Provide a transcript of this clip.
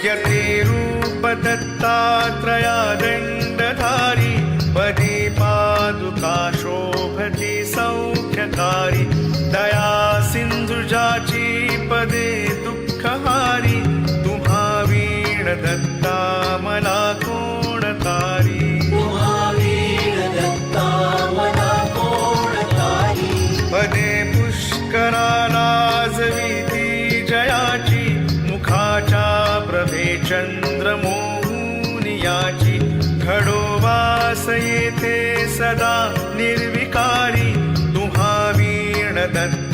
यते रूप दत्तात्रया दण्डधारी पदे पादुका शोभते सौख्यकारी दया सिंधुजाची पदे दुःखहारी तुम्हा वीण दत्ता मला कोण तारी पदे पुष्कराला जविती जयाची मुखाच्या प्रभे चंद्रमोहुनियाची घडो वास येथे सदा निर्विकारी तुम्हा वीण दत्ता